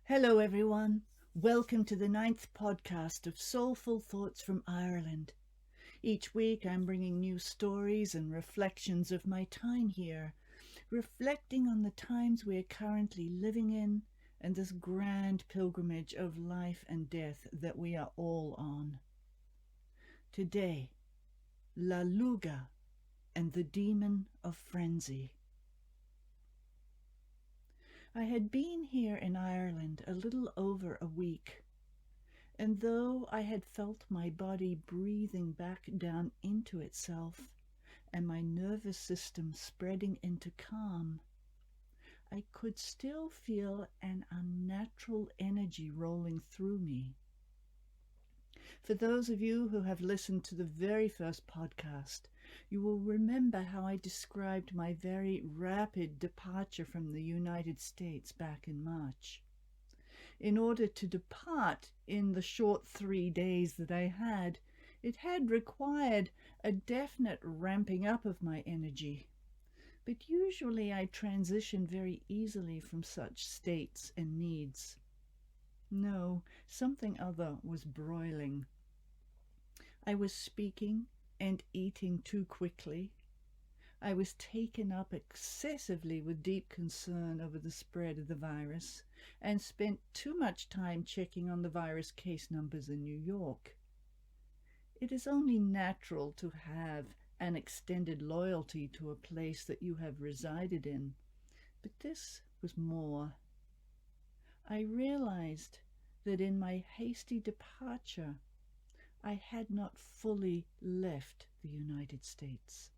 Hello, everyone. Welcome to the Ninth Podcast of Soulful Thoughts from Ireland. Each week I'm bringing new stories and reflections of my time here, reflecting on the times we are currently living in and this grand pilgrimage of life and death that we are all on. Today, Laluga and the Demon of Frenzied. I had been here in Ireland a little over a week, and though I had felt my body breathing back down into itself and my nervous system spreading into calm, I could still feel an unnatural energy rolling through me. For those of you who have listened to the very first podcast, you will remember how I described my very rapid departure from the United States back in March. In order to depart in the short 3 days that I had, it had required a definite ramping up of my energy. But usually I transition very easily from such states and needs. No, something other was broiling. I was speaking and eating too quickly. I was taken up excessively with deep concern over the spread of the virus and spent too much time checking on the virus case numbers in New York. It is only natural to have an extended loyalty to a place that you have resided in, but this was more. I realized that in my hasty departure, I had not fully left the United States.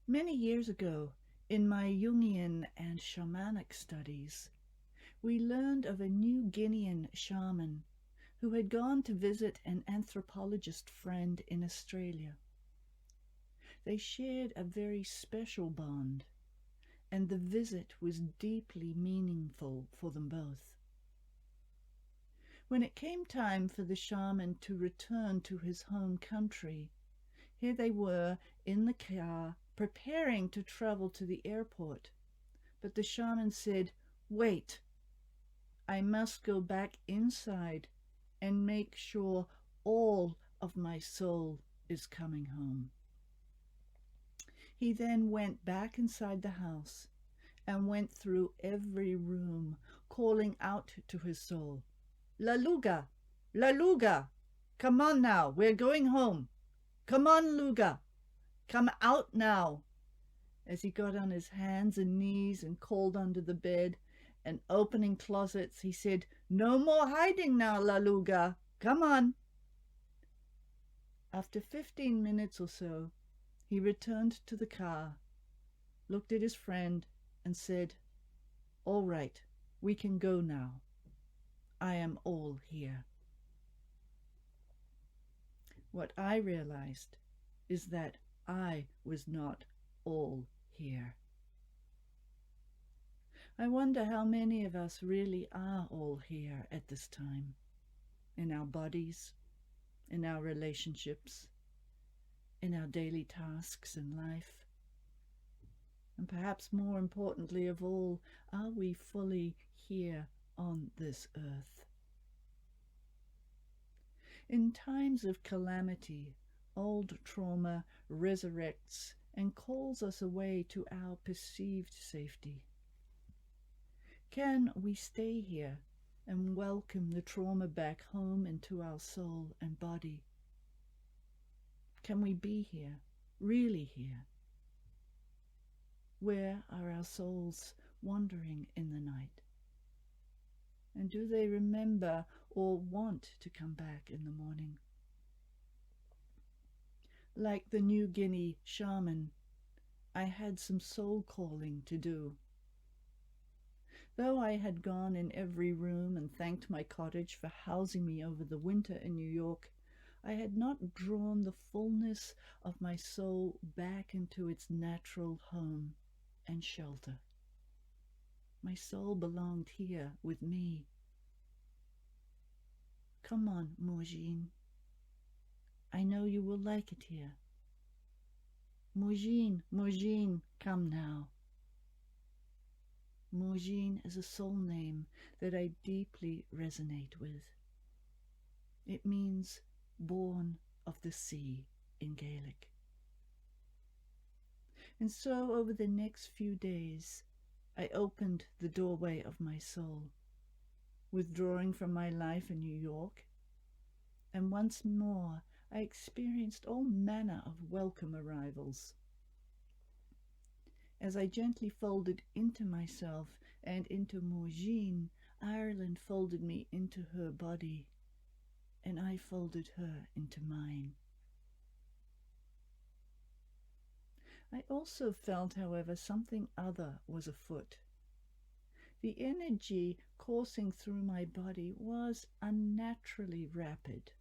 Many years ago, in my Jungian and shamanic studies, we learned of a New Guinean shaman who had gone to visit an anthropologist friend in Australia. They shared a very special bond, and the visit was deeply meaningful for them both. When it came time for the shaman to return to his home country, here they were in the car preparing to travel to the airport. But the shaman said, "Wait, I must go back inside and make sure all of my soul is coming home." He then went back inside the house and went through every room, calling out to his soul, "Laluga, Laluga, come on now, we're going home. Come on, Luga, come out now." As he got on his hands and knees and called under the bed and opening closets, he said, "No more hiding now, Laluga, come on." After 15 minutes or so, he returned to the car, looked at his friend and said, "All right, we can go now. I am all here." What I realized is that I was not all here. I wonder how many of us really are all here at this time, in our bodies, in our relationships, in our daily tasks in life. And perhaps more importantly of all, are we fully here on this earth? In times of calamity, old trauma resurrects and calls us away to our perceived safety. Can we stay here and welcome the trauma back home into our soul and body? Can we be here, really here? Where are our souls wandering in the night? And do they remember or want to come back in the morning? Like the New Guinea shaman, I had some soul calling to do. Though I had gone in every room and thanked my cottage for housing me over the winter in New York, I had not drawn the fullness of my soul back into its natural home and shelter. My soul belonged here with me. Come on, Mujin. I know you will like it here. Mujin, Mujin, come now. Mogin is a soul name that I deeply resonate with. It means born of the sea in Gaelic. And so over the next few days, I opened the doorway of my soul, withdrawing from my life in New York, and once more I experienced all manner of welcome arrivals. As I gently folded into myself and into Mogin, Ireland folded me into her body, and I folded her into mine. I also felt, however, something other was afoot. The energy coursing through my body was unnaturally rapid.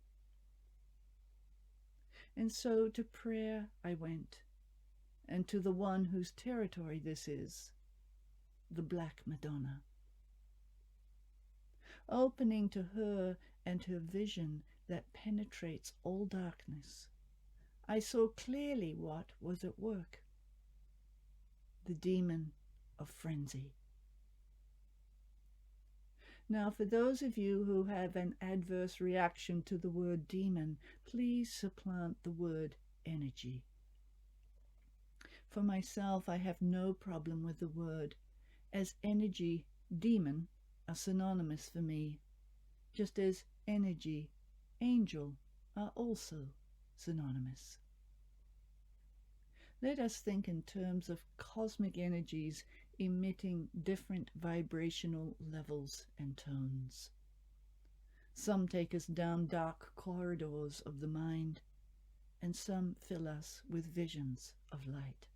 And so to prayer I went, and to the one whose territory this is, the Black Madonna. Opening to her and her vision that penetrates all darkness, I saw clearly what was at work. The demon of frenzy. Now, for those of you who have an adverse reaction to the word demon, please supplant the word energy. For myself, I have no problem with the word, as energy, demon, are synonymous for me, just as energy, angel, are also synonymous. Let us think in terms of cosmic energies emitting different vibrational levels and tones. Some take us down dark corridors of the mind, and some fill us with visions of light.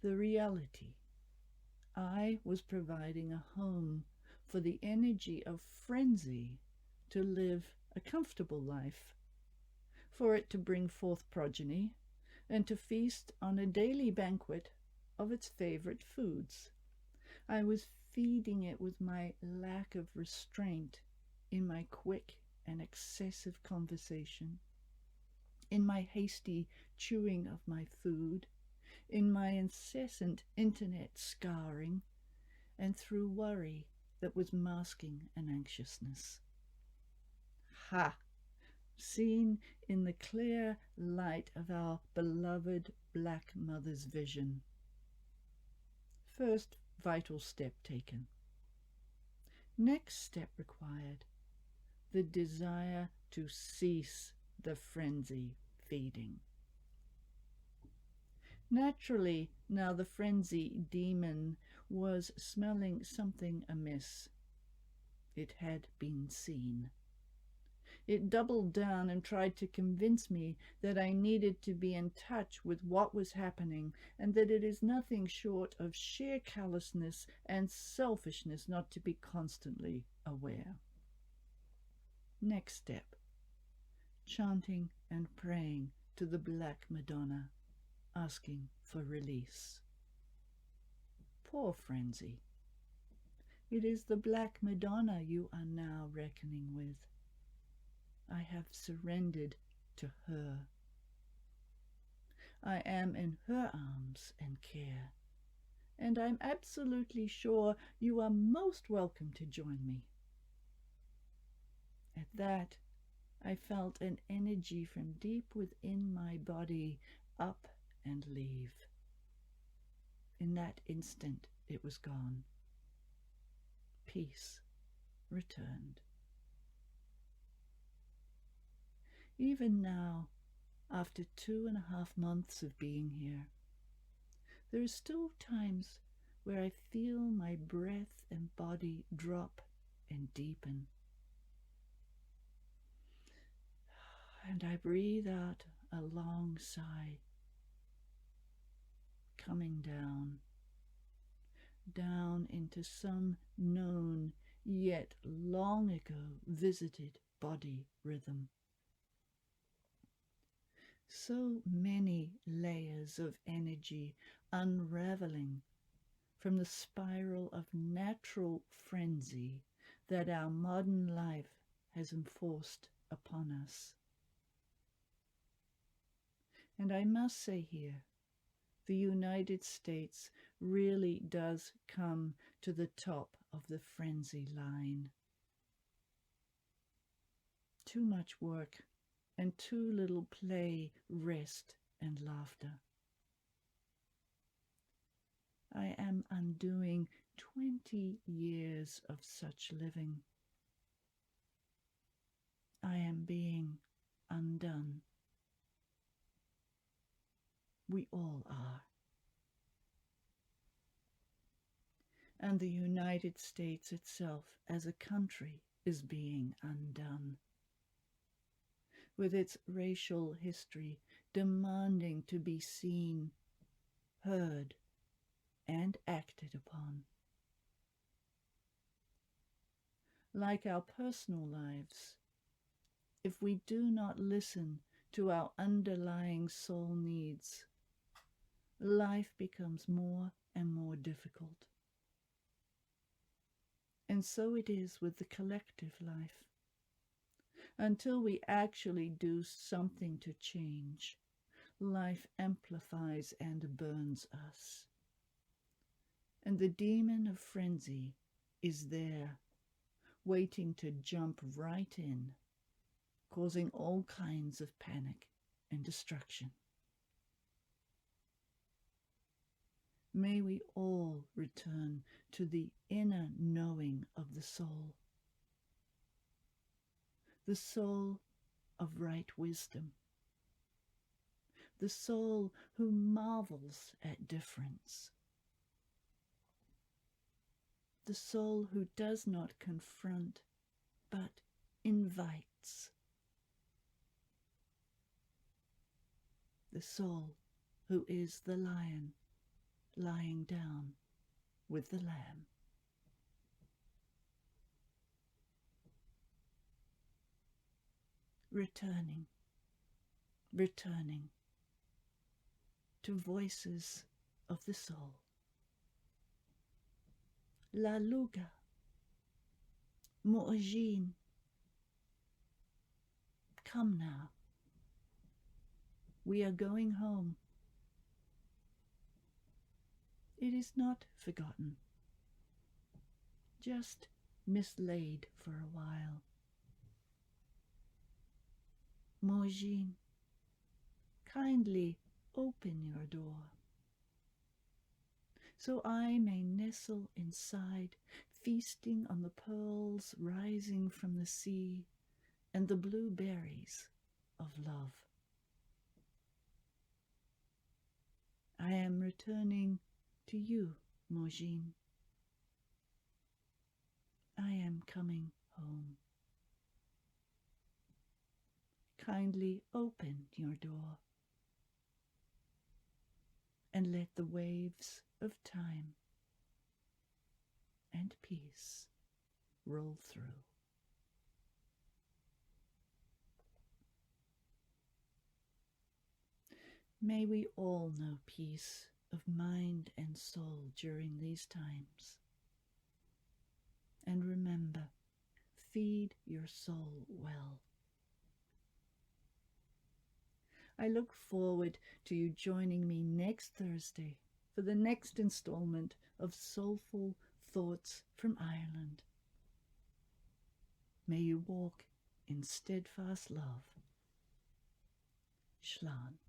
The reality, I was providing a home for the energy of frenzy to live a comfortable life, for it to bring forth progeny, and to feast on a daily banquet of its favorite foods. I was feeding it with my lack of restraint in my quick and excessive conversation, in my hasty chewing of my food, in my incessant internet scouring, and through worry that was masking an anxiousness. Ha! Seen in the clear light of our beloved Black Mother's vision. First vital step taken. Next step required, the desire to cease the frenzy feeding. Naturally, now the frenzy demon was smelling something amiss. It had been seen. It doubled down and tried to convince me that I needed to be in touch with what was happening, and that it is nothing short of sheer callousness and selfishness not to be constantly aware. Next step, chanting and praying to the Black Madonna, asking for release. Poor frenzy. It is the Black Madonna you are now reckoning with. I have surrendered to her. I am in her arms and care, and I'm absolutely sure you are most welcome to join me. At that, I felt an energy from deep within my body up and leave. In that instant, it was gone. Peace returned. Even now, after 2.5 months of being here, there are still times where I feel my breath and body drop and deepen. And I breathe out a long sigh, coming down into some known yet long ago visited body rhythm. So many layers of energy unraveling from the spiral of natural frenzy that our modern life has enforced upon us. And I must say here, the United States really does come to the top of the frenzy line. Too much work and too little play, rest, and laughter. I am undoing 20 years of such living. I am being undone. We all are. And the United States itself as a country is being undone, with its racial history demanding to be seen, heard, and acted upon. Like our personal lives, if we do not listen to our underlying soul needs, life becomes more and more difficult. And so it is with the collective life. Until we actually do something to change, life amplifies and burns us. And the demon of frenzy is there, waiting to jump right in, causing all kinds of panic and destruction. May we all return to the inner knowing of the soul of right wisdom, the soul who marvels at difference, the soul who does not confront but invites, the soul who is the lion lying down with the lamb. Returning to voices of the soul. Laluga, Mo'ajin, come now. We are going home. It is not forgotten, just mislaid for a while. Mo'ajin, kindly open your door, so I may nestle inside, feasting on the pearls rising from the sea and the blueberries of love. I am returning to you, Mo'ajin. I am coming home. Kindly open your door and let the waves of time and peace roll through. May we all know peace of mind and soul during these times. And remember, feed your soul well. I look forward to you joining me next Thursday for the next installment of Soulful Thoughts from Ireland. May you walk in steadfast love. Slán.